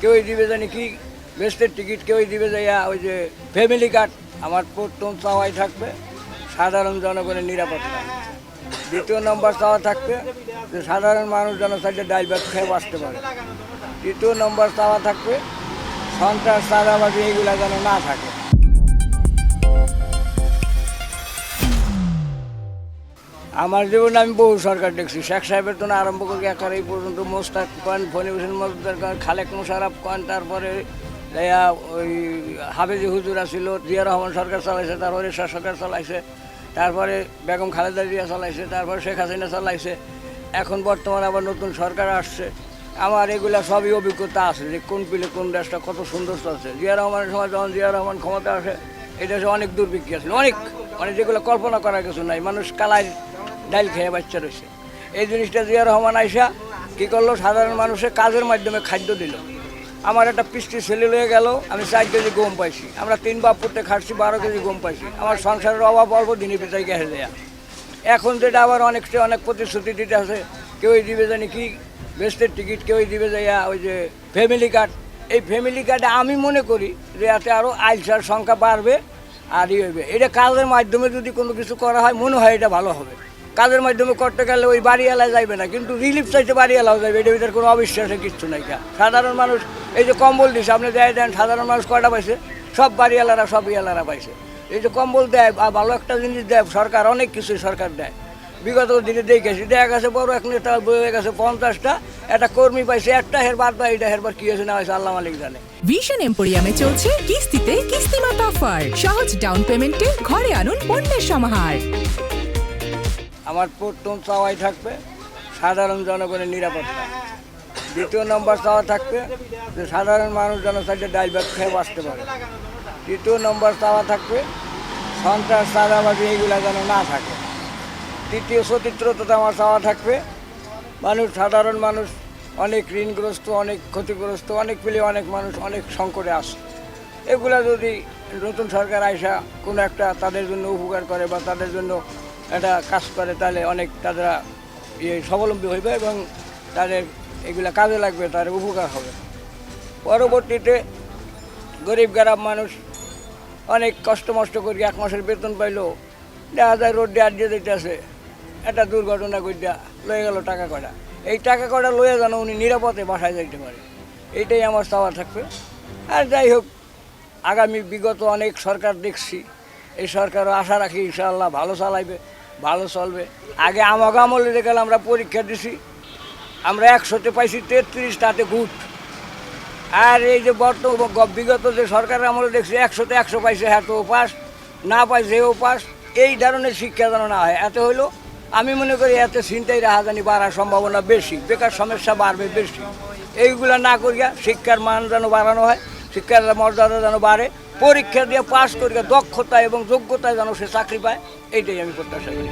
কেউই দিবে জানি কি বেস্টের টিকিট, কেউই দিবে যাইয়া ওই যে ফ্যামিলি কার্ড। আমার প্রথম চাওয়াই থাকবে সাধারণ জনগণের নিরাপত্তা। দ্বিতীয় নম্বর চাওয়া থাকবে যে সাধারণ মানুষ যেন সাইডে ডাল ভাত খেয়ে বাঁচতে পারে। তৃতীয় নম্বর চাওয়া থাকবে সন্ত্রাস চাঁদাবাজি এইগুলা যেন না থাকে। আমার জীবনে আমি বহু সরকার দেখছি, শেখ সাহেবের তো আরম্ভ করি একেবারে এই পর্যন্ত মোস্তাক কন, ফনি হোসেন মজুমদার কন, খালেক মোশাররফ কন, তারপরে ওই হাফেজি হুজুরা ছিল, জিয়া রহমান সরকার চালাইছে, তারপরে এরশাদ সরকার চালাইছে, তারপরে বেগম খালেদা জিয়া চালাইছে, তারপরে শেখ হাসিনা চালাইছে, এখন বর্তমানে আবার নতুন সরকার আসছে। আমার এগুলা সবই অভিজ্ঞতা আছে যে কোন পিলে কোন দেশটা কত সুন্দর চলছে। জিয়া রহমানের সময় যখন জিয়া রহমান ক্ষমতা আসে এই দেশে অনেক দুর্ভিক্ষ ছিল, অনেক মানে যেগুলো কল্পনা করার কিছু নাই, মানুষ কালাই ডাইল খেয়ে বাচ্চা রয়েছে। এই জিনিসটা জিয়া রহমান আইসা কী করলো, সাধারণ মানুষের কাজের মাধ্যমে খাদ্য দিল। আমার একটা পিষ্টি ছেলে লয়ে গেল, আমি 4 কেজি গম পাইছি। আমরা 3 বাপ পুঁতে খাচ্ছি, 12 কেজি গম পাইছি। আমার সংসারের অভাব অল্প দিনই পিতাই গেছে দেয়া। এখন যেটা আবার অনেক প্রতিশ্রুতি দিতে আছে, কেউই দিবে জানি কি বেস্টের টিকিট, কেউই দিবে যাইয়া ওই যে ফ্যামিলি কার্ড। এই ফ্যামিলি কার্ডে আমি মনে করি যে এতে আরও আইলসার সংখ্যা বাড়বে আর হইবে। এটা কাজের মাধ্যমে যদি কোনো কিছু করা হয় মনে হয় এটা ভালো হবে। কাজের মাধ্যমে করতে গেলে ওই বাড়িওয়ালায় যাইবে না, কিন্তু রিলিফ চাইতে বাড়িওয়ালাও যাবে। এটার ভিতরে কোনো অবিশ্বাসের কিচ্ছু নাই। সাধারণ মানুষ এই যে কম্বল দিচ্ছে, আপনি দেয় দেন, সাধারণ মানুষ কয়টা পাইছে? সব বাড়িওয়ালারা সব ইয়ালারা পাইছে। এই যে কম্বল দেয় বা ভালো একটা জিনিস দেয় সরকার, অনেক কিছুই সরকার দেয়। বিগত দিনে দেখেছি, দেখা গেছে বড় এক নেতা বয়ে গেছে 50টা, একটা কর্মী পাইছে একটা, হেরবার বা এটা হেরবার কি হয়েছে না হয়েছে আল্লাহ মালিক জানে। ভিশন এম্পোরিয়ামে চলছে কিস্তিতে কিস্তিমাত অফার। সহজ ডাউন পেমেন্টে ঘরে আনুন পণ্যের সমাহার। আমার প্রথম চাওয়াই থাকবে সাধারণ জনগণের নিরাপত্তা। দ্বিতীয় নম্বর চাওয়া থাকবে যে সাধারণ মানুষ যেন সাইডে ডাইল ভাত খেয়ে বাঁচতে পারে। তৃতীয় নম্বর চাওয়া থাকবে সন্ত্রাস চাঁদাবাজি এইগুলা যেন না থাকে। তৃতীয় চতুর্থতে আমার চাওয়া থাকবে সাধারণ মানুষ অনেক ঋণগ্রস্ত, অনেক ক্ষতিগ্রস্ত, অনেক পেলে অনেক মানুষ অনেক সংকটে আসে। এগুলা যদি নতুন সরকার আইসা কোনো একটা তাদের জন্য উপকার করে বা তাদের জন্য একটা কাজ করে, তাহলে অনেক তারা স্বাবলম্বী হইবে এবং তাদের এগুলা কাজে লাগবে, তাদের উপকার হবে। পরবর্তীতে গরিব গরিব মানুষ অনেক কষ্ট মষ্ট করি 1 মাসের বেতন পাইলো, দেখা যায় রোড দিয়ে আটকে দিতেছে, একটা দুর্ঘটনা কইটা লয়ে গেল টাকা কটা। এই টাকা কটা লয়ে যেন উনি নিরাপদে বাসায় যাইতে পারে, এইটাই আমার চাওয়া থাকবে। আর যাই হোক, আগামী বিগত অনেক সরকার দেখছি, এই সরকারও আশা রাখি ইনশাআল্লাহ ভালো চালাইবে, ভালো চলবে। আগে আমাকে আমলে গেলে আমরা পরীক্ষা দিছি, আমরা 100তে পাইছি 33, তাতে গুড। আর এই যে বিগত যে সরকারের আমলে দেখছি 100তে 100 পাইছে, হ্যাঁ তো পাস, না পাইছে ও পাস। এই ধরনের শিক্ষা যেন না হয়। এতে হইলো আমি মনে করি এতে ছিনতাই রাহাজানি বাড়ার সম্ভাবনা বেশি, বেকার সমস্যা বাড়বে বেশি। এইগুলা না করিয়া শিক্ষার মান যেন বাড়ানো হয়, শিক্ষার মর্যাদা যেন বাড়ে, পরীক্ষা দিয়ে পাস করিয়া দক্ষতা এবং যোগ্যতায় যেন সে চাকরি পায়, এইটাই আমি প্রত্যাশা করি।